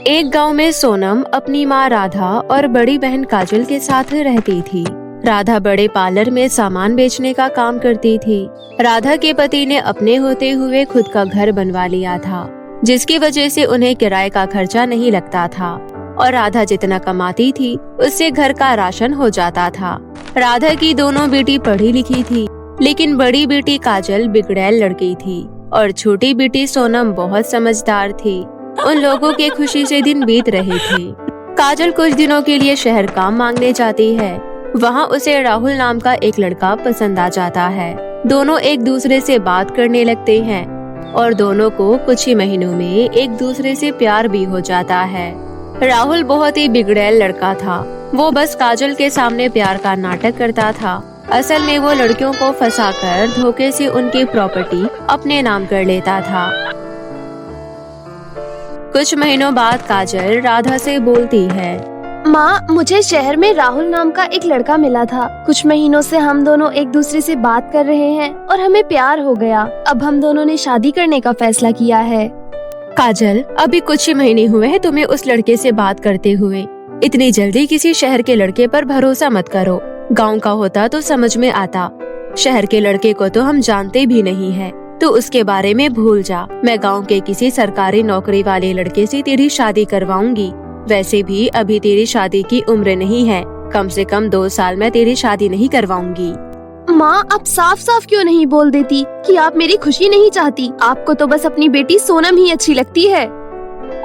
एक गांव में सोनम अपनी माँ राधा और बड़ी बहन काजल के साथ रहती थी। राधा बड़े पार्लर में सामान बेचने का काम करती थी। राधा के पति ने अपने होते हुए खुद का घर बनवा लिया था, जिसकी वजह से उन्हें किराए का खर्चा नहीं लगता था और राधा जितना कमाती थी उससे घर का राशन हो जाता था। राधा की दोनों बेटी पढ़ी लिखी थी, लेकिन बड़ी बेटी काजल बिगड़ैल लड़की थी और छोटी बेटी सोनम बहुत समझदार थी। उन लोगों के खुशी से दिन बीत रहे थे। काजल कुछ दिनों के लिए शहर काम मांगने जाती है। वहाँ उसे राहुल नाम का एक लड़का पसंद आ जाता है। दोनों एक दूसरे से बात करने लगते हैं और दोनों को कुछ ही महीनों में एक दूसरे से प्यार भी हो जाता है। राहुल बहुत ही बिगड़ैल लड़का था। वो बस काजल के सामने प्यार का नाटक करता था। असल में वो लड़कियों को फंसाकर धोखे से उनकी प्रॉपर्टी अपने नाम कर लेता था। कुछ महीनों बाद काजल राधा से बोलती है, माँ, मुझे शहर में राहुल नाम का एक लड़का मिला था। कुछ महीनों से हम दोनों एक दूसरे से बात कर रहे हैं और हमें प्यार हो गया। अब हम दोनों ने शादी करने का फैसला किया है। काजल, अभी कुछ ही महीने हुए हैं तुम्हें उस लड़के से बात करते हुए। इतनी जल्दी किसी शहर के लड़के पर भरोसा मत करो। गांव का होता तो समझ में आता। शहर के लड़के को तो हम जानते भी नहीं है, तो उसके बारे में भूल जा। मैं गांव के किसी सरकारी नौकरी वाले लड़के से तेरी शादी करवाऊंगी। वैसे भी अभी तेरी शादी की उम्र नहीं है। कम से कम 2 साल में तेरी शादी नहीं करवाऊंगी। माँ, आप साफ साफ क्यों नहीं बोल देती कि आप मेरी खुशी नहीं चाहती? आपको तो बस अपनी बेटी सोनम ही अच्छी लगती है।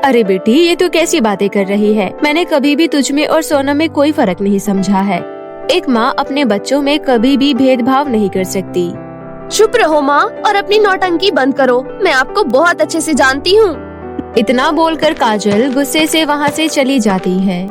अरे बेटी, ये तो कैसी बातें कर रही है? मैंने कभी भी तुझ में और सोनम में कोई फर्क नहीं समझा है। एक माँ अपने बच्चों में कभी भी भेदभाव नहीं कर सकती। चुप रहो माँ और अपनी नौटंकी बंद करो। मैं आपको बहुत अच्छे से जानती हूँ। इतना बोलकर काजल गुस्से से वहाँ से चली जाती है।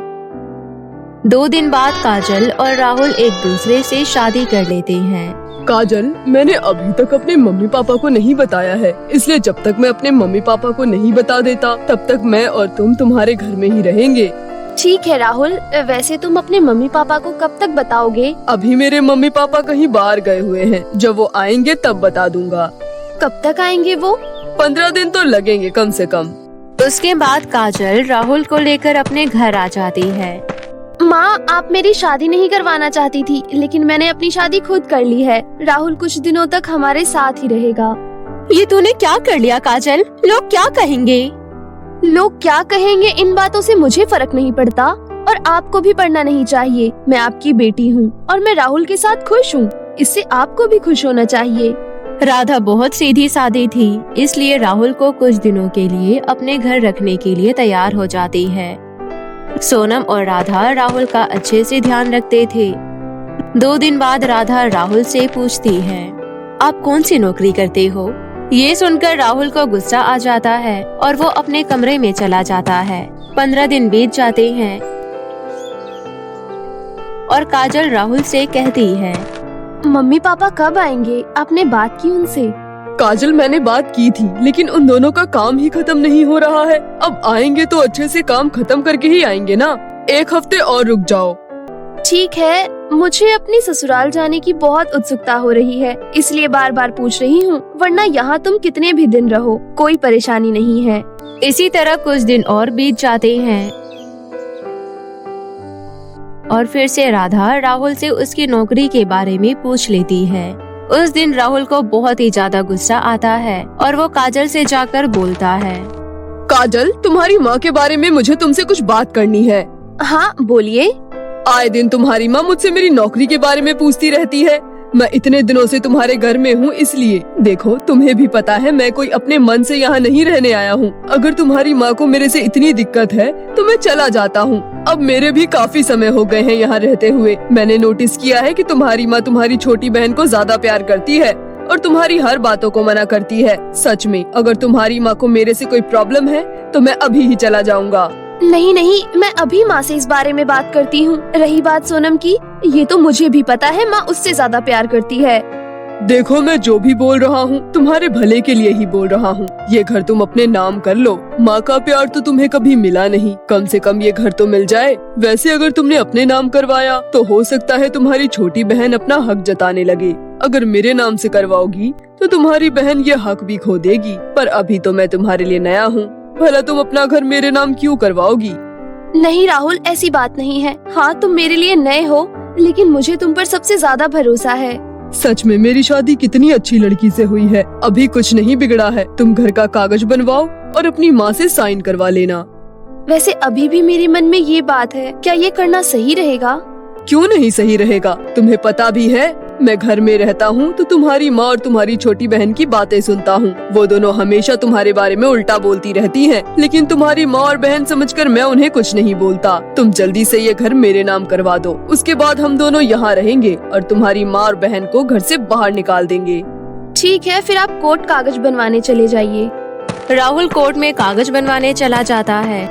2 दिन बाद काजल और राहुल एक दूसरे से शादी कर लेते हैं। काजल, मैंने अभी तक अपने मम्मी पापा को नहीं बताया है, इसलिए जब तक मैं अपने मम्मी पापा को नहीं बता देता तब तक मैं और तुम तुम्हारे घर में ही रहेंगे। ठीक है राहुल, वैसे तुम अपने मम्मी पापा को कब तक बताओगे? अभी मेरे मम्मी पापा कहीं बाहर गए हुए हैं। जब वो आएंगे तब बता दूंगा। कब तक आएंगे वो? 15 दिन तो लगेंगे कम से कम। उसके बाद काजल राहुल को लेकर अपने घर आ जाती है। माँ, आप मेरी शादी नहीं करवाना चाहती थी, लेकिन मैंने अपनी शादी खुद कर ली है। राहुल कुछ दिनों तक हमारे साथ ही रहेगा। ये तूने क्या कर लिया काजल? लोग क्या कहेंगे? लोग क्या कहेंगे, इन बातों से मुझे फर्क नहीं पड़ता और आपको भी पड़ना नहीं चाहिए। मैं आपकी बेटी हूँ और मैं राहुल के साथ खुश हूँ। इससे आपको भी खुश होना चाहिए। राधा बहुत सीधी सादी थी, इसलिए राहुल को कुछ दिनों के लिए अपने घर रखने के लिए तैयार हो जाती है। सोनम और राधा राहुल का अच्छे से ध्यान रखते थे। 2 दिन बाद राधा राहुल से पूछती है, आप कौन सी नौकरी करते हो? ये सुनकर राहुल को गुस्सा आ जाता है और वो अपने कमरे में चला जाता है। 15 दिन बीत जाते हैं और काजल राहुल से कहती है, मम्मी पापा कब आएंगे? आपने बात की उनसे? काजल, मैंने बात की थी, लेकिन उन दोनों का काम ही खत्म नहीं हो रहा है। अब आएंगे तो अच्छे से काम खत्म करके ही आएंगे ना। 1 हफ्ते और रुक जाओ। ठीक है, मुझे अपनी ससुराल जाने की बहुत उत्सुकता हो रही है, इसलिए बार बार पूछ रही हूँ। वरना यहाँ तुम कितने भी दिन रहो, कोई परेशानी नहीं है। इसी तरह कुछ दिन और बीत जाते हैं और फिर से राधा राहुल से उसकी नौकरी के बारे में पूछ लेती है। उस दिन राहुल को बहुत ही ज्यादा गुस्सा आता है और वो काजल से जाकर बोलता है, काजल, तुम्हारी माँ के बारे में मुझे तुमसे कुछ बात करनी है। हाँ, बोलिए। आए दिन तुम्हारी माँ मुझसे मेरी नौकरी के बारे में पूछती रहती है। मैं इतने दिनों से तुम्हारे घर में हूँ, इसलिए देखो, तुम्हें भी पता है मैं कोई अपने मन से यहाँ नहीं रहने आया हूँ। अगर तुम्हारी माँ को मेरे से इतनी दिक्कत है तो मैं चला जाता हूँ। अब मेरे भी काफी समय हो गए हैं यहाँ रहते हुए। मैंने नोटिस किया है कि तुम्हारी माँ तुम्हारी छोटी बहन को ज्यादा प्यार करती है और तुम्हारी हर बातों को मना करती है। सच में, अगर तुम्हारी माँ को मेरे से कोई प्रॉब्लम है तो मैं अभी ही चला जाऊँगा। नहीं नहीं, मैं अभी माँ से इस बारे में बात करती हूँ। रही बात सोनम की, ये तो मुझे भी पता है, माँ उससे ज्यादा प्यार करती है। देखो, मैं जो भी बोल रहा हूँ तुम्हारे भले के लिए ही बोल रहा हूँ। ये घर तुम अपने नाम कर लो। माँ का प्यार तो तुम्हें कभी मिला नहीं, कम से कम ये घर तो मिल जाए। वैसे अगर तुमने अपने नाम करवाया तो हो सकता है तुम्हारी छोटी बहन अपना हक जताने लगे। अगर मेरे नाम से करवाओगी तो तुम्हारी बहन ये हक भी खो देगी। पर अभी तो मैं तुम्हारे लिए नया हूँ। भला तुम अपना घर मेरे नाम क्यों करवाओगी? नहीं राहुल, ऐसी बात नहीं है। हाँ, तुम मेरे लिए नए हो, लेकिन मुझे तुम पर सबसे ज्यादा भरोसा है। सच में मेरी शादी कितनी अच्छी लड़की से हुई है। अभी कुछ नहीं बिगड़ा है। तुम घर का कागज बनवाओ और अपनी माँ से साइन करवा लेना। वैसे अभी भी मेरे मन में ये बात है, क्या ये करना सही रहेगा? क्यों नहीं सही रहेगा? तुम्हें पता भी है मैं घर में रहता हूँ तो तुम्हारी माँ और तुम्हारी छोटी बहन की बातें सुनता हूँ। वो दोनों हमेशा तुम्हारे बारे में उल्टा बोलती रहती हैं, लेकिन तुम्हारी माँ और बहन समझकर मैं उन्हें कुछ नहीं बोलता। तुम जल्दी से ये घर मेरे नाम करवा दो, उसके बाद हम दोनों यहाँ रहेंगे और तुम्हारी माँ और बहन को घर से बाहर निकाल देंगे। ठीक है, फिर आप कोर्ट कागज बनवाने चले जाइए। राहुल कोर्ट में कागज बनवाने चला जाता है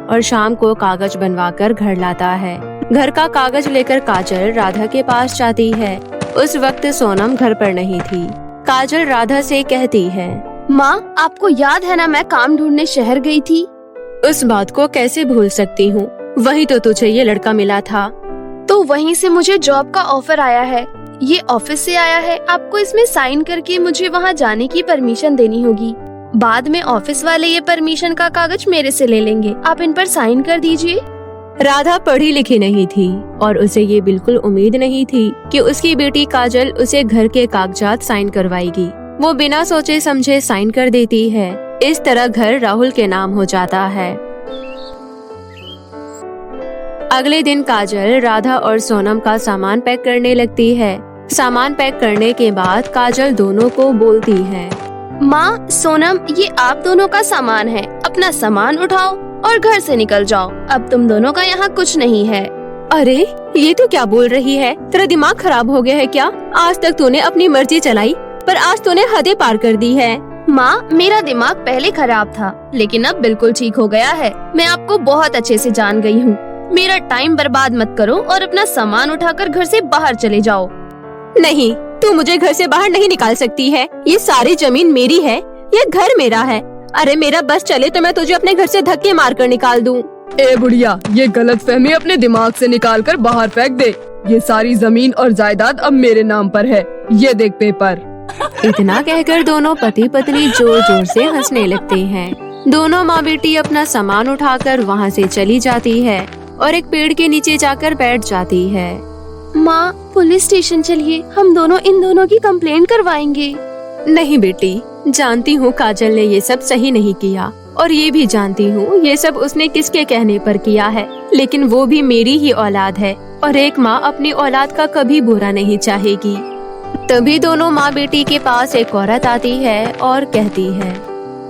और शाम को कागज बनवाकर घर लाता है। घर का कागज लेकर काजल राधा के पास जाती है। उस वक्त सोनम घर पर नहीं थी। काजल राधा से कहती है, माँ, आपको याद है ना, मैं काम ढूंढने शहर गई थी। उस बात को कैसे भूल सकती हूँ, वही तो तुझे ये लड़का मिला था। तो वहीं से मुझे जॉब का ऑफर आया है। ये ऑफिस से आया है। आपको इसमें साइन करके मुझे वहाँ जाने की परमिशन देनी होगी। बाद में ऑफिस वाले ये परमिशन का कागज मेरे से ले लेंगे। आप इन पर साइन कर दीजिए। राधा पढ़ी लिखी नहीं थी और उसे ये बिल्कुल उम्मीद नहीं थी कि उसकी बेटी काजल उसे घर के कागजात साइन करवाएगी। वो बिना सोचे समझे साइन कर देती है। इस तरह घर राहुल के नाम हो जाता है। अगले दिन काजल राधा और सोनम का सामान पैक करने लगती है। सामान पैक करने के बाद काजल दोनों को बोलती है, माँ, सोनम, ये आप दोनों का सामान है। अपना सामान उठाओ और घर से निकल जाओ। अब तुम दोनों का यहाँ कुछ नहीं है। अरे ये तो क्या बोल रही है? तेरा दिमाग खराब हो गया है क्या? आज तक तूने अपनी मर्जी चलाई, पर आज तूने हदें पार कर दी है। माँ, मेरा दिमाग पहले खराब था, लेकिन अब बिल्कुल ठीक हो गया है। मैं आपको बहुत अच्छे से जान गई हूँ। मेरा टाइम बर्बाद मत करो और अपना सामान उठाकर घर से बाहर चले जाओ। नहीं, तू मुझे घर से बाहर नहीं निकाल सकती है। ये सारी जमीन मेरी है, ये घर मेरा है। अरे मेरा बस चले तो मैं तुझे अपने घर से धक्के मार कर निकाल दूं। ए बुढ़िया, ये गलतफहमी अपने दिमाग से निकाल कर बाहर फेंक दे। ये सारी जमीन और जायदाद अब मेरे नाम पर है। ये देख पेपर। इतना कहकर दोनों पति पत्नी जोर जोर से हंसने लगते हैं। दोनों माँ बेटी अपना सामान उठाकर वहाँ से चली जाती है और एक पेड़ के नीचे जाकर बैठ जाती है। माँ, पुलिस स्टेशन चलिए, हम दोनों इन दोनों की कंप्लेंट करवाएंगे। नहीं बेटी, जानती हूँ काजल ने ये सब सही नहीं किया और ये भी जानती हूँ ये सब उसने किसके कहने पर किया है, लेकिन वो भी मेरी ही औलाद है और एक माँ अपनी औलाद का कभी बुरा नहीं चाहेगी। तभी दोनों माँ बेटी के पास एक औरत आती है और कहती है,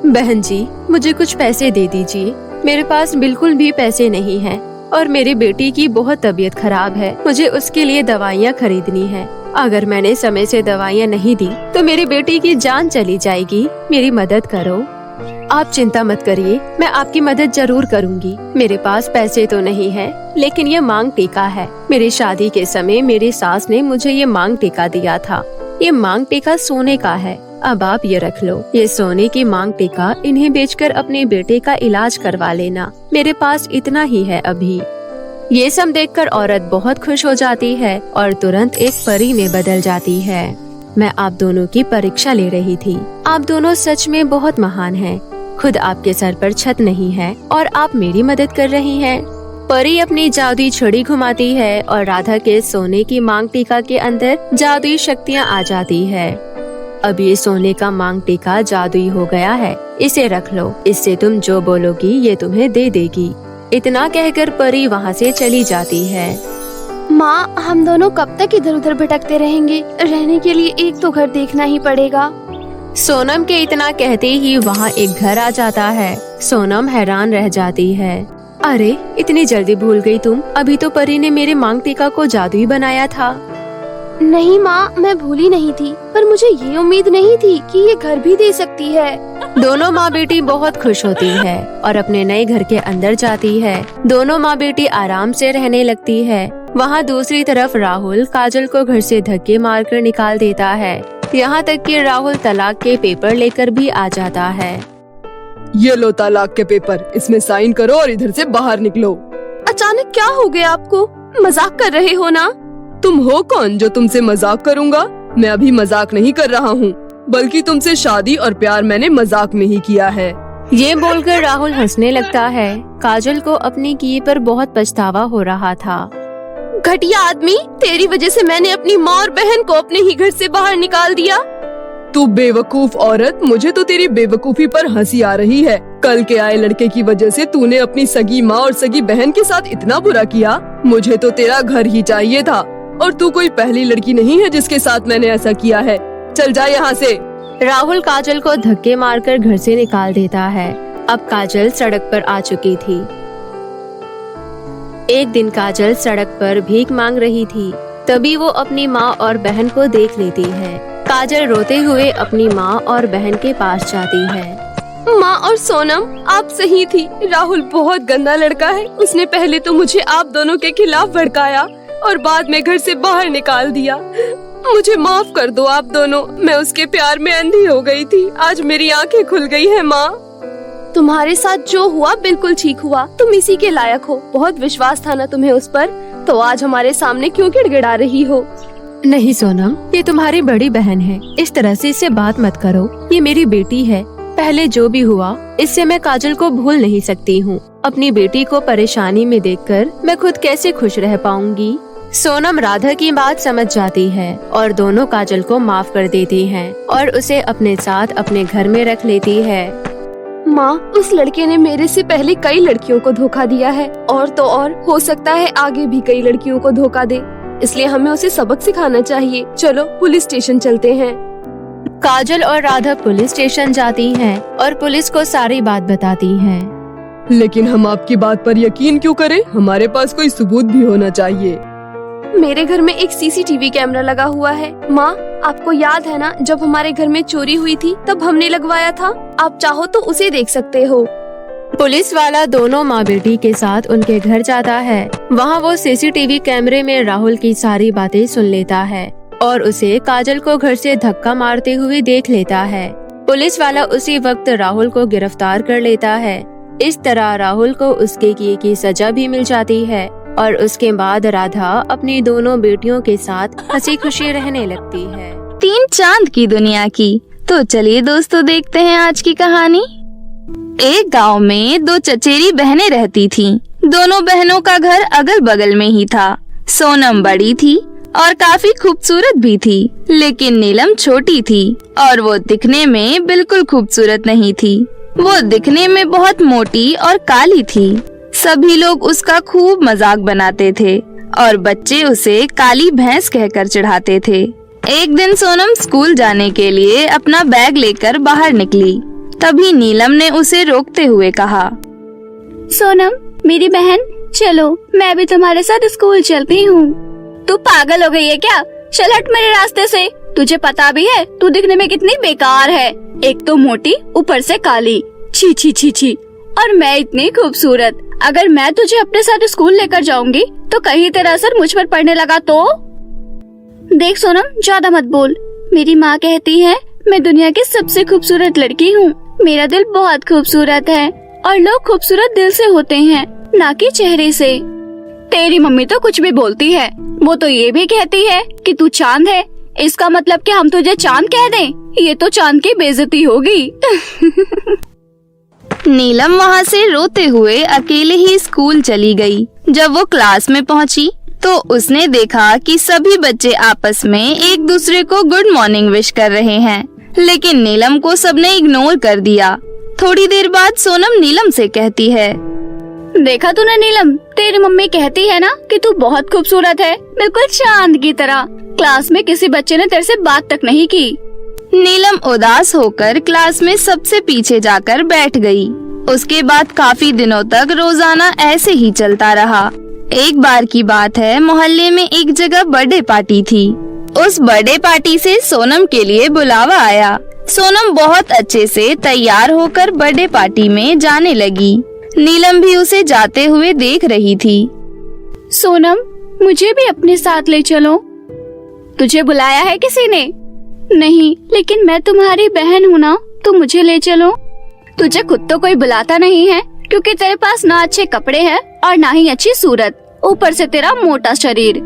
बहन जी, मुझे कुछ पैसे दे दीजिए। मेरे पास बिल्कुल भी पैसे नहीं हैं और मेरी बेटी की बहुत तबीयत खराब है। मुझे उसके लिए दवाइयाँ खरीदनी है। अगर मैंने समय से दवाइयाँ नहीं दी तो मेरी बेटी की जान चली जाएगी। मेरी मदद करो। आप चिंता मत करिए, मैं आपकी मदद जरूर करूँगी। मेरे पास पैसे तो नहीं है, लेकिन ये मांग टीका है। मेरी शादी के समय मेरी सास ने मुझे ये मांग टीका दिया था। ये मांग टीका सोने का है। अब आप ये रख लो। ये सोने की मांग टीका, इन्हें बेचकर अपने बेटे का इलाज करवा लेना। मेरे पास इतना ही है अभी। ये सब देखकर औरत बहुत खुश हो जाती है और तुरंत एक परी में बदल जाती है। मैं आप दोनों की परीक्षा ले रही थी। आप दोनों सच में बहुत महान हैं। खुद आपके सर पर छत नहीं है और आप मेरी मदद कर रही हैं। परी अपनी जादुई छड़ी घुमाती है और राधा के सोने की मांग टीका के अंदर जादुई शक्तियाँ आ जाती है। अब ये सोने का मांग टीका जादुई हो गया है। इसे रख लो। इससे तुम जो बोलोगी ये तुम्हें दे देगी। इतना कहकर परी वहाँ से चली जाती है। माँ, हम दोनों कब तक इधर उधर भटकते रहेंगे? रहने के लिए एक तो घर देखना ही पड़ेगा। सोनम के इतना कहते ही वहाँ एक घर आ जाता है। सोनम हैरान रह जाती है। अरे इतनी जल्दी भूल गई तुम? अभी तो परी ने मेरे मांग टीका को जादुई बनाया था। नहीं माँ, मैं भूली नहीं थी, पर मुझे ये उम्मीद नहीं थी कि ये घर भी दे सकती है। दोनों माँ बेटी बहुत खुश होती है और अपने नए घर के अंदर जाती है। दोनों माँ बेटी आराम से रहने लगती है। वहाँ दूसरी तरफ राहुल काजल को घर से धक्के मारकर निकाल देता है। यहाँ तक कि राहुल तलाक के पेपर लेकर भी आ जाता है। ये लो तलाक के पेपर, इसमें साइन करो और इधर से बाहर निकलो। अचानक क्या हो गया आपको? मजाक कर रहे हो ना? तुम हो कौन जो तुमसे मजाक करूँगा? मैं अभी मजाक नहीं कर रहा हूँ, बल्कि तुमसे शादी और प्यार मैंने मजाक में ही किया है। ये बोलकर राहुल हंसने लगता है। काजल को अपने किए पर बहुत पछतावा हो रहा था। घटिया आदमी, तेरी वजह से मैंने अपनी माँ और बहन को अपने ही घर से बाहर निकाल दिया। तू बेवकूफ औरत, मुझे तो तेरी बेवकूफी पर हंसी आ रही है। कल के आए लड़के की वजह से तूने अपनी सगी माँ और सगी बहन के साथ इतना बुरा किया। मुझे तो तेरा घर ही चाहिए था, और तू कोई पहली लड़की नहीं है जिसके साथ मैंने ऐसा किया है। चल जा यहाँ से। राहुल काजल को धक्के मारकर घर से निकाल देता है। अब काजल सड़क पर आ चुकी थी। एक दिन काजल सड़क पर भीख मांग रही थी। तभी वो अपनी माँ और बहन को देख लेती है। काजल रोते हुए अपनी माँ और बहन के पास जाती है। माँ और सोनम, आप सही थी। राहुल बहुत गंदा लड़का है। उसने पहले तो मुझे आप दोनों के खिलाफ भड़काया और बाद में घर से बाहर निकाल दिया। मुझे माफ कर दो आप दोनों। मैं उसके प्यार में अंधी हो गई थी। आज मेरी आंखें खुल गई है माँ। तुम्हारे साथ जो हुआ बिल्कुल ठीक हुआ। तुम इसी के लायक हो। बहुत विश्वास था ना तुम्हें उस पर, तो आज हमारे सामने क्यों गिड़गिड़ा रही हो? नहीं सोनम, ये तुम्हारी बड़ी बहन है। इस तरह से इससे बात मत करो। ये मेरी बेटी है। पहले जो भी हुआ, इससे मैं काजल को भूल नहीं सकती हूँ। अपनी बेटी को परेशानी में देखकर मैं खुद कैसे खुश रह पाऊंगी। सोनम राधा की बात समझ जाती है और दोनों काजल को माफ कर देती हैं और उसे अपने साथ अपने घर में रख लेती है। माँ, उस लड़के ने मेरे से पहले कई लड़कियों को धोखा दिया है, और तो और हो सकता है आगे भी कई लड़कियों को धोखा दे। इसलिए हमें उसे सबक सिखाना चाहिए। चलो पुलिस स्टेशन चलते हैं। काजल और राधा पुलिस स्टेशन जाती हैं और पुलिस को सारी बात बताती हैं। लेकिन हम आपकी बात पर यकीन क्यों करें? हमारे पास कोई सबूत भी होना चाहिए। मेरे घर में एक सीसीटीवी कैमरा लगा हुआ है। माँ, आपको याद है ना, जब हमारे घर में चोरी हुई थी तब हमने लगवाया था। आप चाहो तो उसे देख सकते हो। पुलिस वाला दोनों माँ बेटी के साथ उनके घर जाता है। वहाँ वो सीसीटीवी कैमरे में राहुल की सारी बातें सुन लेता है और उसे काजल को घर से धक्का मारते हुए देख लेता है। पुलिस वाला उसी वक्त राहुल को गिरफ्तार कर लेता है। इस तरह राहुल को उसके किए की सजा भी मिल जाती है और उसके बाद राधा अपनी दोनों बेटियों के साथ हंसी खुशी रहने लगती है। 3 चांद की दुनिया की। तो चलिए दोस्तों, देखते हैं आज की कहानी। एक गांव में 2 चचेरी बहनें रहती थीं। दोनों बहनों का घर अगल बगल में ही था। सोनम बड़ी थी और काफी खूबसूरत भी थी, लेकिन नीलम छोटी थी और वो दिखने में बिल्कुल खूबसूरत नहीं थी। वो दिखने में बहुत मोटी और काली थी। सभी लोग उसका खूब मजाक बनाते थे और बच्चे उसे काली भैंस कहकर चिढ़ाते थे। एक दिन सोनम स्कूल जाने के लिए अपना बैग लेकर बाहर निकली। तभी नीलम ने उसे रोकते हुए कहा, सोनम, मेरी बहन, चलो मैं भी तुम्हारे साथ स्कूल चलती हूँ। तू पागल हो गई है क्या? चल हट मेरे रास्ते से। तुझे पता भी है तू दिखने में कितनी बेकार है। एक तो मोटी, ऊपर से काली। छी छी छी छी। और मैं इतनी खूबसूरत। अगर मैं तुझे अपने साथ स्कूल लेकर जाऊंगी तो कहीं तेरा असर मुझ पर पड़ने लगा तो? देख सोनम, ज्यादा मत बोल। मेरी माँ कहती है मैं दुनिया की सबसे खूबसूरत लड़की हूँ। मेरा दिल बहुत खूबसूरत है और लोग खूबसूरत दिल से होते हैं, ना कि चेहरे से। तेरी मम्मी तो कुछ भी बोलती है। वो तो ये भी कहती है कि तू चांद है। इसका मतलब कि हम तुझे चांद कह दें? ये तो चांद की बेइज्जती होगी। नीलम वहाँ से रोते हुए अकेले ही स्कूल चली गई। जब वो क्लास में पहुँची तो उसने देखा कि सभी बच्चे आपस में एक दूसरे को गुड मॉर्निंग विश कर रहे हैं, लेकिन नीलम को सबने इग्नोर कर दिया। थोड़ी देर बाद सोनम नीलम से कहती है, देखा तूने नीलम, तेरी मम्मी कहती है ना कि तू बहुत खूबसूरत है, बिल्कुल चांद की तरह। क्लास में किसी बच्चे ने तेरे से बात तक नहीं की। नीलम उदास होकर क्लास में सबसे पीछे जाकर बैठ गई। उसके बाद काफी दिनों तक रोजाना ऐसे ही चलता रहा। एक बार की बात है, मोहल्ले में एक जगह बर्थडे पार्टी थी। उस बर्थडे पार्टी से सोनम के लिए बुलावा आया। सोनम बहुत अच्छे से तैयार होकर बर्थडे पार्टी में जाने लगी। नीलम भी उसे जाते हुए देख रही थी। सोनम, मुझे भी अपने साथ ले चलो। तुझे बुलाया है किसी ने? नहीं, लेकिन मैं तुम्हारी बहन हूँ ना, तो मुझे ले चलो। तुझे खुद तो कोई बुलाता नहीं है, क्योंकि तेरे पास ना अच्छे कपड़े हैं और ना ही अच्छी सूरत, ऊपर से तेरा मोटा शरीर।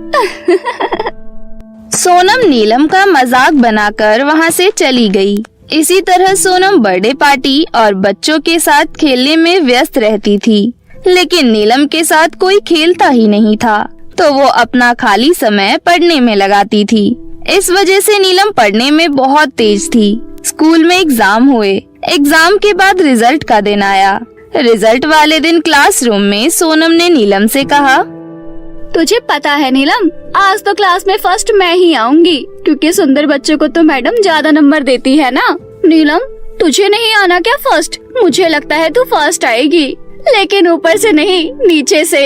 सोनम नीलम का मजाक बनाकर वहाँ से चली गई। इसी तरह सोनम बर्थडे पार्टी और बच्चों के साथ खेलने में व्यस्त रहती थी, लेकिन नीलम के साथ कोई खेलता ही नहीं था, तो वो अपना खाली समय पढ़ने में लगाती थी। इस वजह से नीलम पढ़ने में बहुत तेज थी। स्कूल में एग्जाम हुए। एग्जाम के बाद रिजल्ट का दिन आया। रिजल्ट वाले दिन क्लासरूम में सोनम ने नीलम से कहा, तुझे पता है नीलम, आज तो क्लास में फर्स्ट मैं ही आऊंगी, क्योंकि सुंदर बच्चों को तो मैडम ज्यादा नंबर देती है ना। नीलम, तुझे नहीं आना क्या फर्स्ट? मुझे लगता है तू फर्स्ट आएगी, लेकिन ऊपर से नहीं, नीचे से।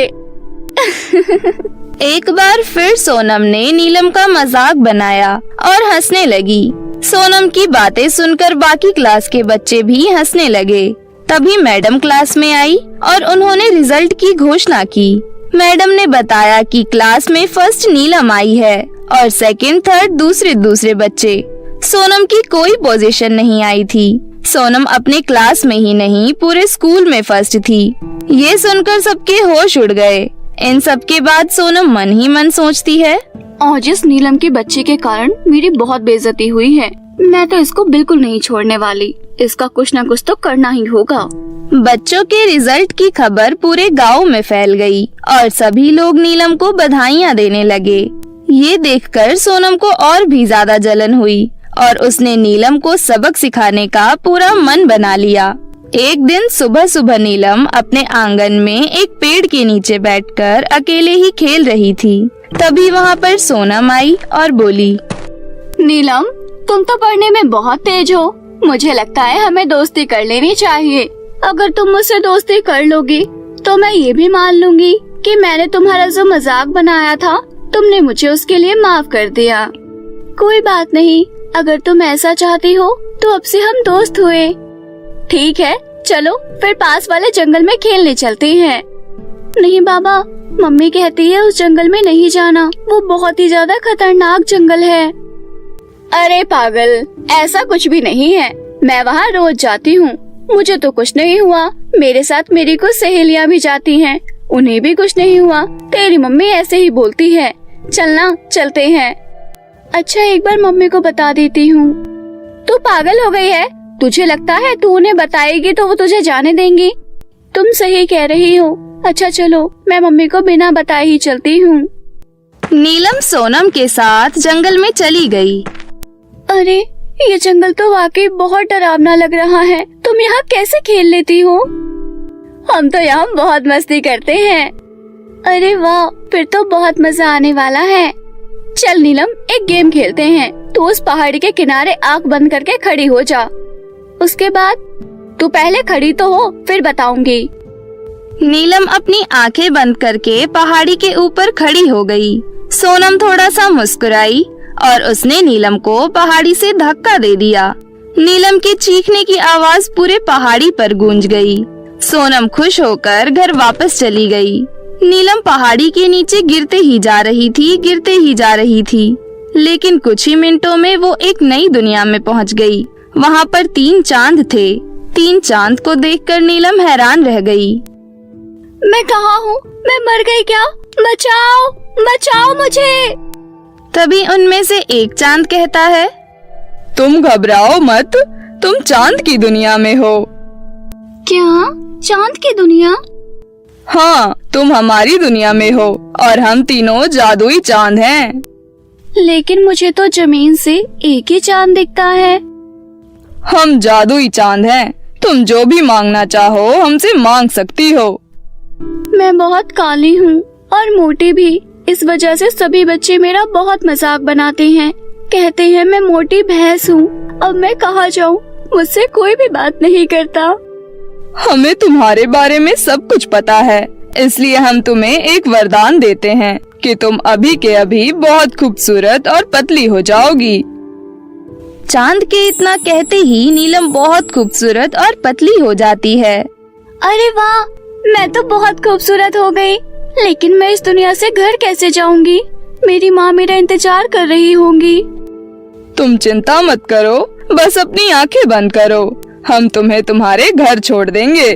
एक बार फिर सोनम ने नीलम का मजाक बनाया और हंसने लगी। सोनम की बातें सुनकर बाकी क्लास के बच्चे भी हंसने लगे। तभी मैडम क्लास में आई और उन्होंने रिजल्ट की घोषणा की। मैडम ने बताया कि क्लास में फर्स्ट नीलम आई है और सेकंड थर्ड दूसरे बच्चे। सोनम की कोई पोजीशन नहीं आई थी। सोनम अपने क्लास में ही नहीं, पूरे स्कूल में फर्स्ट थी। ये सुनकर सबके होश उड़ गए। इन सब के बाद सोनम मन ही मन सोचती है, और जिस नीलम के बच्चे के कारण मेरी बहुत बेइज्जती हुई है, मैं तो इसको बिल्कुल नहीं छोड़ने वाली। इसका कुछ न कुछ तो करना ही होगा। बच्चों के रिजल्ट की खबर पूरे गांव में फैल गई और सभी लोग नीलम को बधाइयां देने लगे। ये देखकर सोनम को और भी ज्यादा जलन हुई और उसने नीलम को सबक सिखाने का पूरा मन बना लिया। एक दिन सुबह सुबह नीलम अपने आंगन में एक पेड़ के नीचे बैठकर अकेले ही खेल रही थी। तभी वहाँ पर सोनम आई और बोली, नीलम, तुम तो पढ़ने में बहुत तेज हो। मुझे लगता है हमें दोस्ती कर लेनी चाहिए। अगर तुम मुझसे दोस्ती कर लोगी तो मैं ये भी मान लूंगी कि मैंने तुम्हारा जो मजाक बनाया था, तुमने मुझे उसके लिए माफ कर दिया। कोई बात नहीं, अगर तुम ऐसा चाहती हो तो अब से हम दोस्त हुए। ठीक है, चलो फिर पास वाले जंगल में खेलने चलते हैं। नहीं बाबा, मम्मी कहती है उस जंगल में नहीं जाना, वो बहुत ही ज्यादा खतरनाक जंगल है। अरे पागल, ऐसा कुछ भी नहीं है। मैं वहाँ रोज जाती हूँ, मुझे तो कुछ नहीं हुआ। मेरे साथ मेरी कुछ सहेलियाँ भी जाती हैं, उन्हें भी कुछ नहीं हुआ। तेरी मम्मी ऐसे ही बोलती है। चलना, चलते हैं। अच्छा, एक बार मम्मी को बता देती हूँ। तू पागल हो गई है? तुझे लगता है तू उन्हें बताएगी तो वो तुझे जाने देंगी? तुम सही कह रही हो। अच्छा चलो, मैं मम्मी को बिना बताए ही चलती हूँ। नीलम सोनम के साथ जंगल में चली गई। अरे, ये जंगल तो वाकई बहुत डरावना लग रहा है। तुम यहाँ कैसे खेल लेती हो? हम तो यहाँ बहुत मस्ती करते हैं। अरे वाह, फिर तो बहुत मजा आने वाला है। चल नीलम, एक गेम खेलते हैं। तू उस पहाड़ी के किनारे आंख बंद करके खड़ी हो जा। उसके बाद तू पहले खड़ी तो हो, फिर बताऊंगी। नीलम अपनी आंखें बंद करके पहाड़ी के ऊपर खड़ी हो गई। सोनम थोड़ा सा मुस्कुराई और उसने नीलम को पहाड़ी से धक्का दे दिया। नीलम के चीखने की आवाज पूरे पहाड़ी पर गूंज गई। सोनम खुश होकर घर वापस चली गई। नीलम पहाड़ी के नीचे गिरते ही जा रही थी, लेकिन कुछ ही मिनटों में वो एक नई दुनिया में पहुंच गई। वहाँ पर 3 चांद थे। 3 चांद को देखकर नीलम हैरान रह गई। मैं कहाँ हूँ? मैं मर गई क्या? बचाओ, बचाओ मुझे। तभी उनमें से एक चांद कहता है, तुम घबराओ मत, तुम चांद की दुनिया में हो। क्या? चांद की दुनिया? हाँ, तुम हमारी दुनिया में हो और हम तीनों जादुई चांद हैं। लेकिन मुझे तो जमीन से एक ही चांद दिखता है। हम जादुई चांद हैं। तुम जो भी मांगना चाहो हमसे मांग सकती हो। मैं बहुत काली हूँ और मोटी भी, इस वजह से सभी बच्चे मेरा बहुत मजाक बनाते हैं। कहते हैं मैं मोटी भैंस हूँ। अब मैं कहाँ जाऊँ? मुझसे कोई भी बात नहीं करता। हमें तुम्हारे बारे में सब कुछ पता है, इसलिए हम तुम्हें एक वरदान देते हैं कि तुम अभी के अभी बहुत खूबसूरत और पतली हो जाओगी। चांद के इतना कहते ही नीलम बहुत खूबसूरत और पतली हो जाती है। अरे वाह, मैं तो बहुत खूबसूरत हो गई। लेकिन मैं इस दुनिया से घर कैसे जाऊंगी? मेरी माँ मेरा इंतजार कर रही होंगी। तुम चिंता मत करो, बस अपनी आंखें बंद करो, हम तुम्हें तुम्हारे घर छोड़ देंगे।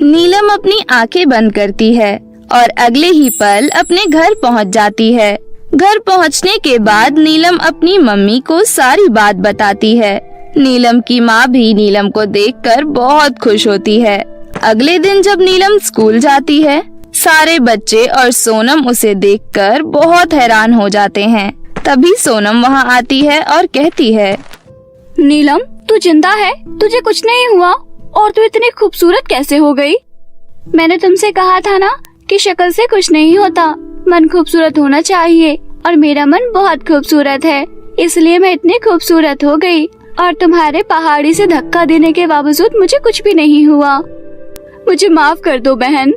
नीलम अपनी आंखें बंद करती है और अगले ही पल अपने घर पहुंच जाती है। घर पहुंचने के बाद नीलम अपनी मम्मी को सारी बात बताती है। नीलम की माँ भी नीलम को देखकर बहुत खुश होती है। अगले दिन जब नीलम स्कूल जाती है, सारे बच्चे और सोनम उसे देखकर बहुत हैरान हो जाते हैं। तभी सोनम वहाँ आती है और कहती है, नीलम, तू जिंदा है? तुझे कुछ नहीं हुआ? और तू इतनी खूबसूरत कैसे हो गई? मैंने तुमसे कहा था ना कि शक्ल से कुछ नहीं होता, मन खूबसूरत होना चाहिए, और मेरा मन बहुत खूबसूरत है, इसलिए मैं इतनी खूबसूरत हो गई। और तुम्हारे पहाड़ी से धक्का देने के बावजूद मुझे कुछ भी नहीं हुआ। मुझे माफ कर दो बहन,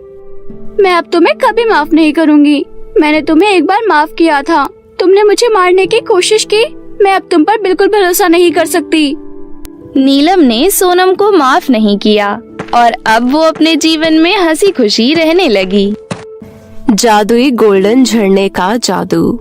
मैं अब तुम्हें कभी माफ नहीं करूँगी। मैंने तुम्हें एक बार माफ किया था, तुमने मुझे मारने की कोशिश की। मैं अब तुम पर बिल्कुल भरोसा नहीं कर सकती। नीलम ने सोनम को माफ नहीं किया और अब वो अपने जीवन में हंसी खुशी रहने लगी। जादुई गोल्डन झरने का जादू।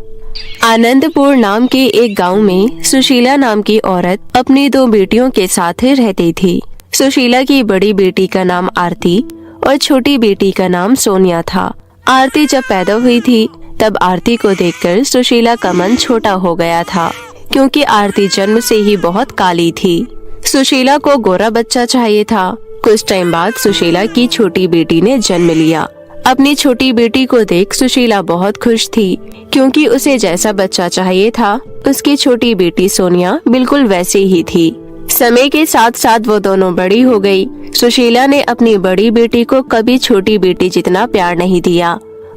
आनंदपुर नाम के एक गांव में सुशीला नाम की औरत अपनी 2 बेटियों के साथ रहती थी। सुशीला की बड़ी बेटी का नाम आरती और छोटी बेटी का नाम सोनिया था। आरती जब पैदा हुई थी तब आरती को देखकर सुशीला का मन छोटा हो गया था, क्योंकि आरती जन्म से ही बहुत काली थी। सुशीला को गोरा बच्चा चाहिए था। कुछ टाइम बाद सुशीला की छोटी बेटी ने जन्म लिया। अपनी छोटी बेटी को देख सुशीला बहुत खुश थी, क्योंकि उसे जैसा बच्चा चाहिए था उसकी छोटी बेटी सोनिया बिल्कुल वैसे ही थी। समय के साथ साथ वो दोनों बड़ी हो गई। सुशीला ने अपनी बड़ी बेटी को कभी छोटी बेटी जितना प्यार नहीं दिया।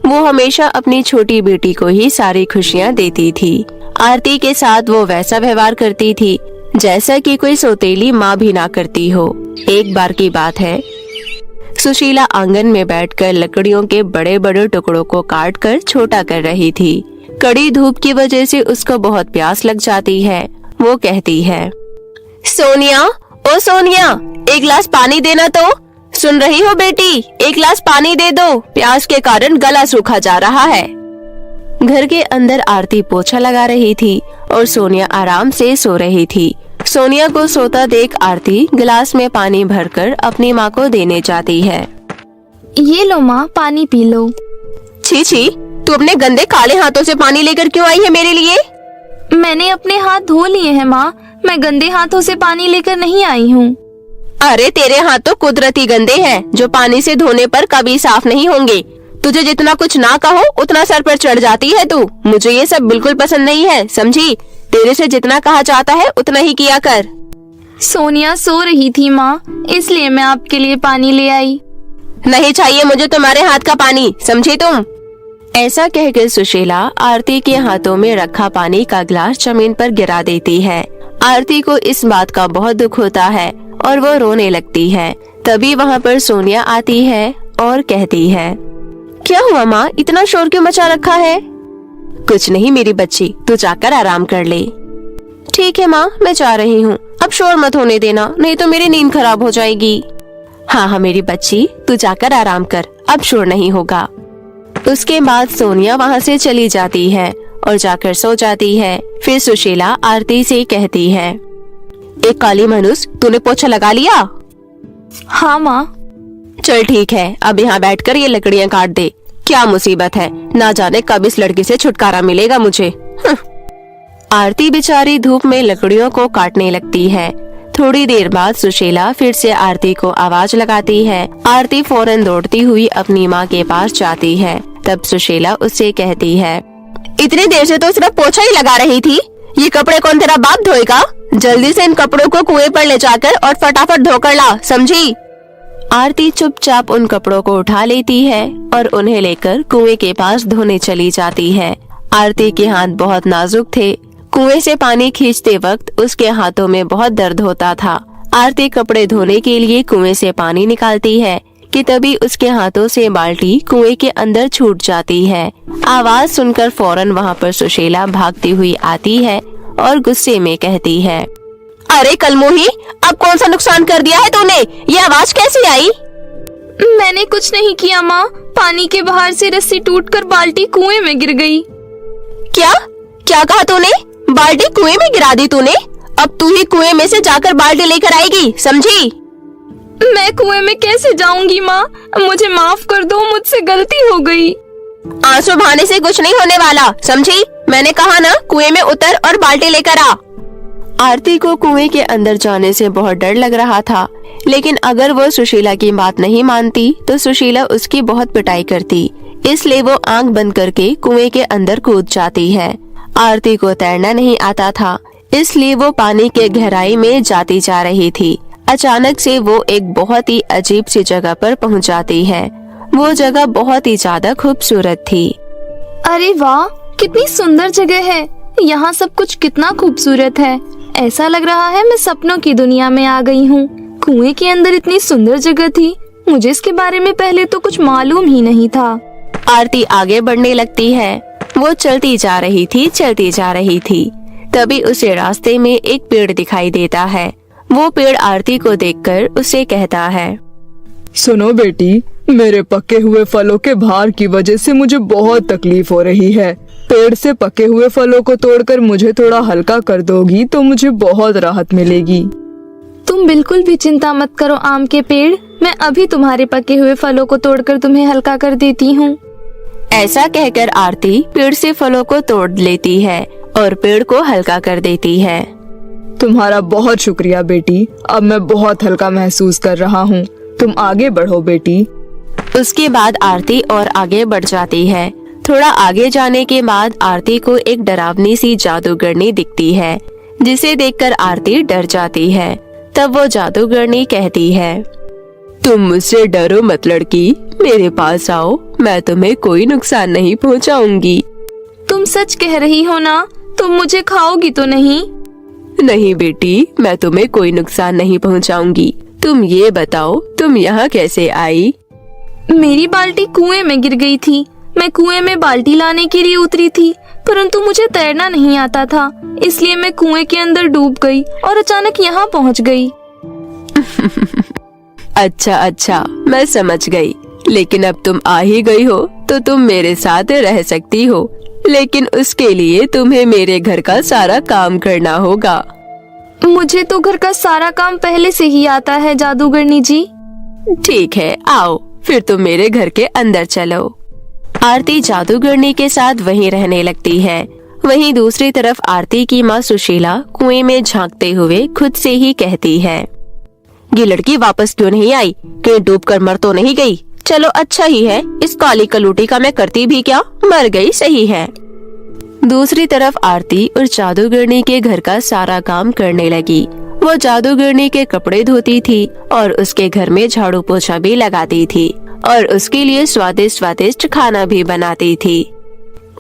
वो हमेशा अपनी छोटी बेटी को ही सारी खुशियाँ देती थी। आरती के साथ वो वैसा व्यवहार करती थी जैसा कि कोई सौतेली माँ भी ना करती हो। एक बार की बात है, सुशीला आंगन में बैठकर लकड़ियों के बड़े बड़े टुकड़ों को काट कर छोटा कर रही थी। कड़ी धूप की वजह से उसको बहुत प्यास लग जाती है। वो कहती है, सोनिया, ओ सोनिया, एक गिलास पानी देना तो। सुन रही हो बेटी, एक गिलास पानी दे दो, प्यास के कारण गला सूखा जा रहा है। घर के अंदर आरती पोछा लगा रही थी और सोनिया आराम से सो रही थी। सोनिया को सोता देख आरती गिलास में पानी भरकर अपनी माँ को देने जाती है। ये लो माँ, पानी पी लो। छी छी, तू अपने गंदे काले हाथों से पानी लेकर क्यों आई है मेरे लिए? मैंने अपने हाथ धो लिए हैं माँ, मैं गंदे हाथों से पानी लेकर नहीं आई हूँ। अरे तेरे हाथ तो कुदरती गंदे हैं, जो पानी से धोने पर कभी साफ नहीं होंगे। तुझे जितना कुछ ना कहो उतना सर पर चढ़ जाती है तू। मुझे ये सब बिल्कुल पसंद नहीं है, समझी? तेरे से जितना कहा जाता है उतना ही किया कर। सोनिया सो रही थी माँ, इसलिए मैं आपके लिए पानी ले आई। नहीं चाहिए मुझे तुम्हारे हाथ का पानी, समझी तुम? ऐसा कहकर सुशीला आरती के हाथों में रखा पानी का गिलास जमीन पर गिरा देती है। आरती को इस बात का बहुत दुख होता है और वो रोने लगती है। तभी वहाँ पर सोनिया आती है और कहती है, क्या हुआ माँ, इतना शोर क्यों मचा रखा है? कुछ नहीं मेरी बच्ची, तू जाकर आराम कर ले। ठीक है माँ, मैं जा रही हूँ, अब शोर मत होने देना, नहीं तो मेरी नींद खराब हो जाएगी। हाँ हाँ मेरी बच्ची, तू जाकर आराम कर, अब शोर नहीं होगा। उसके बाद सोनिया वहाँ से चली जाती है और जाकर सो जाती है। फिर सुशीला आरती से कहती है, एक काली मनुष्य, तूने पोछा लगा लिया? हाँ माँ। चल ठीक है, अब यहाँ बैठकर ये लकड़ियाँ काट दे। क्या मुसीबत है, ना जाने कब इस लड़की से छुटकारा मिलेगा मुझे। आरती बेचारी धूप में लकड़ियों को काटने लगती है। थोड़ी देर बाद सुशीला फिर से आरती को आवाज लगाती है। आरती फौरन दौड़ती हुई अपनी माँ के पास जाती है। तब सुशीला उससे कहती है, इतनी देर से तो सिर्फ पोछा ही लगा रही थी, ये कपड़े कौन तेरा बाप धोएगा? जल्दी से इन कपड़ों को कुएं पर ले जाकर और फटाफट धोकर ला, समझी? आरती चुपचाप उन कपड़ों को उठा लेती है और उन्हें लेकर कुएं के पास धोने चली जाती है। आरती के हाथ बहुत नाजुक थे। कुएं से पानी खींचते वक्त उसके हाथों में बहुत दर्द होता था। आरती कपड़े धोने के लिए कुएं से पानी निकालती है कि तभी उसके हाथों से बाल्टी कुएं के अंदर छूट जाती है। आवाज सुनकर फौरन वहाँ पर सुशीला भागती हुई आती है और गुस्से में कहती है, अरे कलमोही, अब कौन सा नुकसान कर दिया है तूने? ये आवाज कैसे आई? मैंने कुछ नहीं किया माँ, पानी के बाहर से रस्सी टूटकर बाल्टी कुएं में गिर गई। क्या क्या कहा तूने? बाल्टी कुएं में गिरा दी तूने? अब तू ही कुएं में से जाकर बाल्टी लेकर आएगी, समझी? मैं कुएं में कैसे जाऊंगी माँ, मुझे माफ कर दो, मुझसे गलती हो गई। आंसू बहाने से कुछ नहीं होने वाला, समझी? मैंने कहा ना, कुएं में उतर और बाल्टी लेकर आ। आरती को कुएं के अंदर जाने से बहुत डर लग रहा था, लेकिन अगर वो सुशीला की बात नहीं मानती तो सुशीला उसकी बहुत पिटाई करती, इसलिए वो आंख बंद करके कुएं के अंदर कूद जाती है। आरती को तैरना नहीं आता था, इसलिए वो पानी के गहराई में जाती जा रही थी। अचानक से वो एक बहुत ही अजीब सी जगह पर पहुंच जाती है। वो जगह बहुत ही ज्यादा खूबसूरत थी। अरे वाह, कितनी सुंदर जगह है। यहाँ सब कुछ कितना खूबसूरत है। ऐसा लग रहा है मैं सपनों की दुनिया में आ गई हूँ। कुएं के अंदर इतनी सुंदर जगह थी, मुझे इसके बारे में पहले तो कुछ मालूम ही नहीं था। आरती आगे बढ़ने लगती है। वो चलती जा रही थी। तभी उसे रास्ते में एक पेड़ दिखाई देता है। वो पेड़ आरती को देखकर उसे कहता है, सुनो बेटी, मेरे पके हुए फलों के भार की वजह से मुझे बहुत तकलीफ हो रही है। पेड़ से पके हुए फलों को तोड़कर मुझे थोड़ा हल्का कर दोगी तो मुझे बहुत राहत मिलेगी। तुम बिल्कुल भी चिंता मत करो आम के पेड़, मैं अभी तुम्हारे पके हुए फलों को तोड़कर तुम्हें हल्का कर देती हूँ। ऐसा कहकर आरती पेड़ से फलों को तोड़ लेती है और पेड़ को हल्का कर देती है। तुम्हारा बहुत शुक्रिया बेटी, अब मैं बहुत हल्का महसूस कर रहा हूँ। तुम आगे बढ़ो बेटी। उसके बाद आरती और आगे बढ़ जाती है। थोड़ा आगे जाने के बाद आरती को एक डरावनी सी जादूगरनी दिखती है, जिसे देखकर आरती डर जाती है। तब वो जादूगरनी कहती है, तुम मुझसे डरो मत लड़की, मेरे पास आओ, मैं तुम्हें कोई नुकसान नहीं पहुंचाऊंगी। तुम सच कह रही हो ना? तुम मुझे खाओगी तो नहीं? नहीं बेटी, मैं तुम्हें कोई नुकसान नहीं पहुंचाऊंगी। तुम ये बताओ, तुम यहाँ कैसे आई? मेरी बाल्टी कुएं में गिर गई थी। मैं कुएं में बाल्टी लाने के लिए उतरी थी, परंतु मुझे तैरना नहीं आता था, इसलिए मैं कुएं के अंदर डूब गई और अचानक यहाँ पहुँच गई। अच्छा, मैं समझ गई। लेकिन अब तुम आ ही गई हो तो तुम मेरे साथ रह सकती हो, लेकिन उसके लिए तुम्हें मेरे घर का सारा काम करना होगा। मुझे तो घर का सारा काम पहले से ही आता है जादूगरनी जी। ठीक है, आओ फिर तुम मेरे घर के अंदर चलो। आरती जादूगरनी के साथ वहीं रहने लगती है। वहीं दूसरी तरफ आरती की माँ सुशीला कुएं में झांकते हुए खुद से ही कहती है, ये लड़की वापस क्यों नहीं आई? कहीं डूबकर मर तो नहीं गई? चलो अच्छा ही है, इस काली कलूटी का मैं करती भी क्या, मर गई सही है। दूसरी तरफ आरती और जादूगरनी के घर का सारा काम करने लगी। वो जादूगरनी के कपड़े धोती थी और उसके घर में झाड़ू पोछा भी लगाती थी और उसके लिए स्वादिष्ट खाना भी बनाती थी।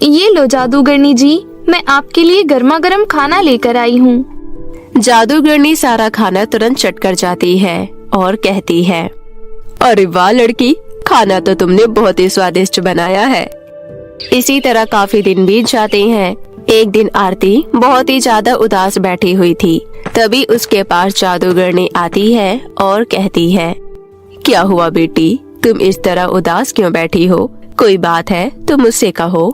ये लो जादूगरनी जी, मैं आपके लिए गर्मा गर्म खाना लेकर आई हूँ। जादूगरनी सारा खाना तुरंत चट कर जाती है और कहती है, अरे वाह लड़की, खाना तो तुमने बहुत ही स्वादिष्ट बनाया है। इसी तरह काफी दिन बीत जाते हैं। एक दिन आरती बहुत ही ज्यादा उदास बैठी हुई थी। तभी उसके पास जादूगरनी आती है और कहती है, क्या हुआ बेटी, तुम इस तरह उदास क्यों बैठी हो? कोई बात है तो मुझसे कहो।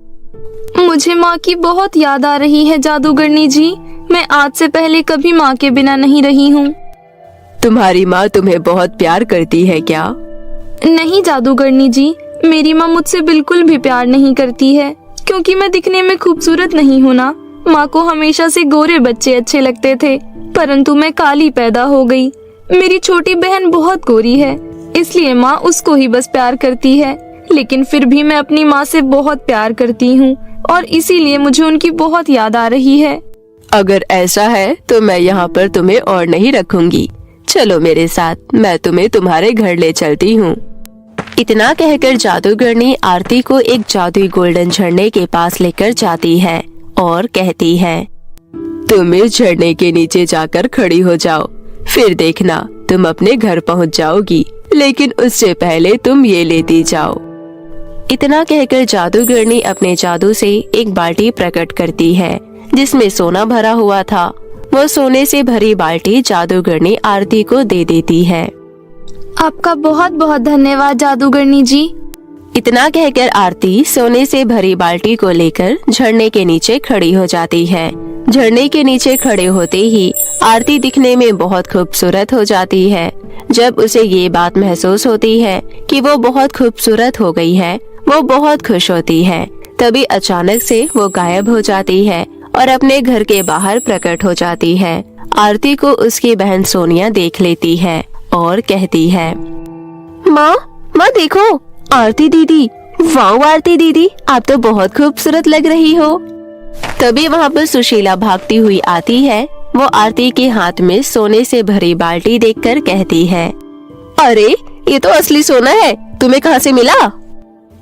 मुझे माँ की बहुत याद आ रही है जादूगरनी जी। मैं आज से पहले कभी माँ के बिना नहीं रही हूँ। तुम्हारी माँ तुम्हें बहुत प्यार करती है क्या? नहीं जादूगरनी जी, मेरी माँ मुझसे बिल्कुल भी प्यार नहीं करती है, क्योंकि मैं दिखने में खूबसूरत नहीं हूँ ना। माँ को हमेशा से गोरे बच्चे अच्छे लगते थे, परंतु मैं काली पैदा हो गई। मेरी छोटी बहन बहुत गोरी है, इसलिए माँ उसको ही बस प्यार करती है। लेकिन फिर भी मैं अपनी माँ से बहुत प्यार करती हूँ और इसीलिए मुझे उनकी बहुत याद आ रही है। अगर ऐसा है तो मैं यहाँ पर तुम्हें और नहीं रखूंगी। चलो मेरे साथ, मैं तुम्हें तुम्हारे घर ले चलती हूँ। इतना कहकर जादूगरनी आरती को एक जादुई गोल्डन झरने के पास लेकर जाती है और कहती है, तुम इस झरने के नीचे जाकर खड़ी हो जाओ, फिर देखना तुम अपने घर पहुँच जाओगी, लेकिन उससे पहले तुम ये लेती जाओ। इतना कहकर जादूगरनी अपने जादू से एक बाल्टी प्रकट करती है जिसमें सोना भरा हुआ था। वो सोने से भरी बाल्टी जादूगरनी आरती को दे देती है। आपका बहुत बहुत धन्यवाद जादूगरनी जी। इतना कहकर आरती सोने से भरी बाल्टी को लेकर झरने के नीचे खड़ी हो जाती है। झरने के नीचे खड़े होते ही आरती दिखने में बहुत खूबसूरत हो जाती है। जब उसे ये बात महसूस होती है कि वो बहुत खूबसूरत हो गई है, वो बहुत खुश होती है। तभी अचानक से वो गायब हो जाती है और अपने घर के बाहर प्रकट हो जाती है आरती को उसकी बहन सोनिया देख लेती है और कहती है, माँ माँ देखो, आरती दीदी। वाह आरती दीदी, आप तो बहुत खूबसूरत लग रही हो। तभी वहाँ पर सुशीला भागती हुई आती है। वो आरती के हाथ में सोने से भरी बाल्टी देखकर कहती है, अरे ये तो असली सोना है, तुम्हें कहाँ से मिला?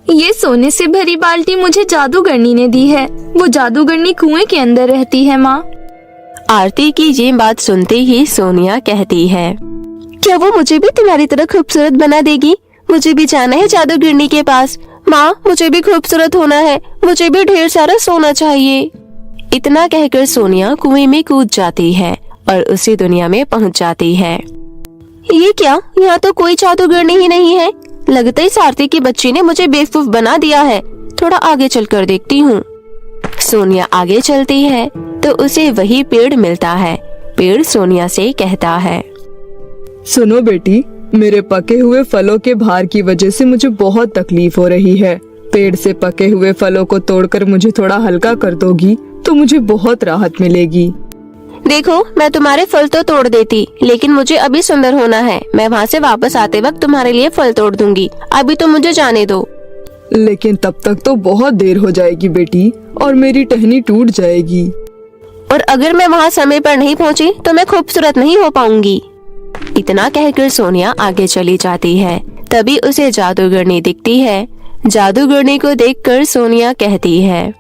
ये सोने से भरी बाल्टी मुझे जादूगरनी ने दी है। वो जादूगरनी कुएं के अंदर रहती है माँ। आरती की ये बात सुनते ही सोनिया कहती है, क्या वो मुझे भी तुम्हारी तरह खूबसूरत बना देगी? मुझे भी जाना है जादूगरनी के पास। माँ मुझे भी खूबसूरत होना है, मुझे भी ढेर सारा सोना चाहिए। इतना कहकर सोनिया कुएं में कूद जाती है और उसी दुनिया में पहुँच जाती है। ये क्या, यहाँ तो कोई जादूगरनी ही नहीं है। लगता है इस आरती की बच्ची ने मुझे बेवकूफ बना दिया है। थोड़ा आगे चलकर देखती हूँ। सोनिया आगे चलती है तो उसे वही पेड़ मिलता है। पेड़ सोनिया से कहता है, सुनो बेटी, मेरे पके हुए फलों के भार की वजह से मुझे बहुत तकलीफ हो रही है। पेड़ से पके हुए फलों को तोड़कर मुझे थोड़ा हल्का कर दोगी तो मुझे बहुत राहत मिलेगी। देखो, मैं तुम्हारे फल तो तोड़ देती, लेकिन मुझे अभी सुंदर होना है। मैं वहाँ से वापस आते वक्त तुम्हारे लिए फल तोड़ दूंगी। अभी तो मुझे जाने दो। लेकिन तब तक तो बहुत देर हो जाएगी बेटी, और मेरी टहनी टूट जाएगी। और अगर मैं वहाँ समय पर नहीं पहुँची तो मैं खूबसूरत नहीं हो पाऊंगी। इतना कहकर सोनिया आगे चली जाती है। तभी उसे जादूगरनी दिखती है। जादूगरनी को देखकर सोनिया कहती है,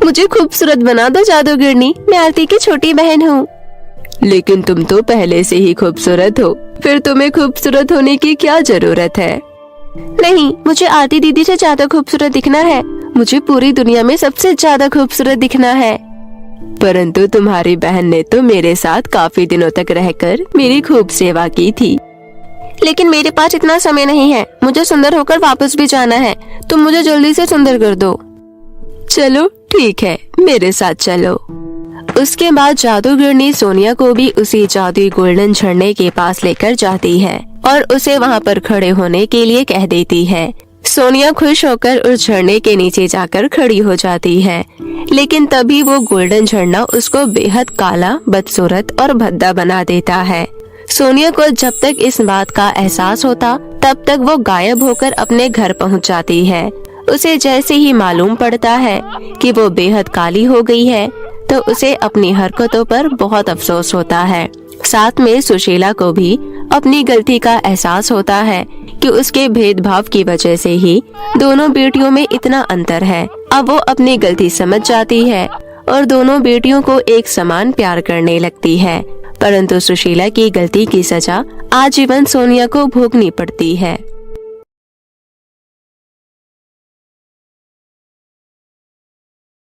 मुझे खूबसूरत बना दो जादूगरनी, मैं आरती की छोटी बहन हूँ। लेकिन तुम तो पहले से ही खूबसूरत हो, फिर तुम्हें खूबसूरत होने की क्या जरूरत है? नहीं, मुझे आरती दीदी से ज्यादा खूबसूरत दिखना है। मुझे पूरी दुनिया में सबसे ज्यादा खूबसूरत दिखना है। परंतु तुम्हारी बहन ने तो मेरे साथ काफी दिनों तक रहकर मेरी खूब सेवा की थी। लेकिन मेरे पास इतना समय नहीं है। मुझे सुंदर होकर वापस भी जाना है। तुम मुझे जल्दी से सुंदर कर दो। चलो ठीक है, मेरे साथ चलो। उसके बाद जादूगरनी सोनिया को भी उसी जादुई गोल्डन झरने के पास लेकर जाती है और उसे वहाँ पर खड़े होने के लिए कह देती है। सोनिया खुश होकर उस झरने के नीचे जाकर खड़ी हो जाती है। लेकिन तभी वो गोल्डन झरना उसको बेहद काला, बदसूरत और भद्दा बना देता है। सोनिया को जब तक इस बात का एहसास होता तब तक वो गायब होकर अपने घर पहुंच जाती है। उसे जैसे ही मालूम पड़ता है कि वो बेहद काली हो गई है तो उसे अपनी हरकतों पर बहुत अफसोस होता है। साथ में सुशीला को भी अपनी गलती का एहसास होता है कि उसके भेदभाव की वजह से ही दोनों बेटियों में इतना अंतर है। अब वो अपनी गलती समझ जाती है और दोनों बेटियों को एक समान प्यार करने लगती है। परंतु सुशीला की गलती की सजा आजीवन सोनिया को भोगनी पड़ती है।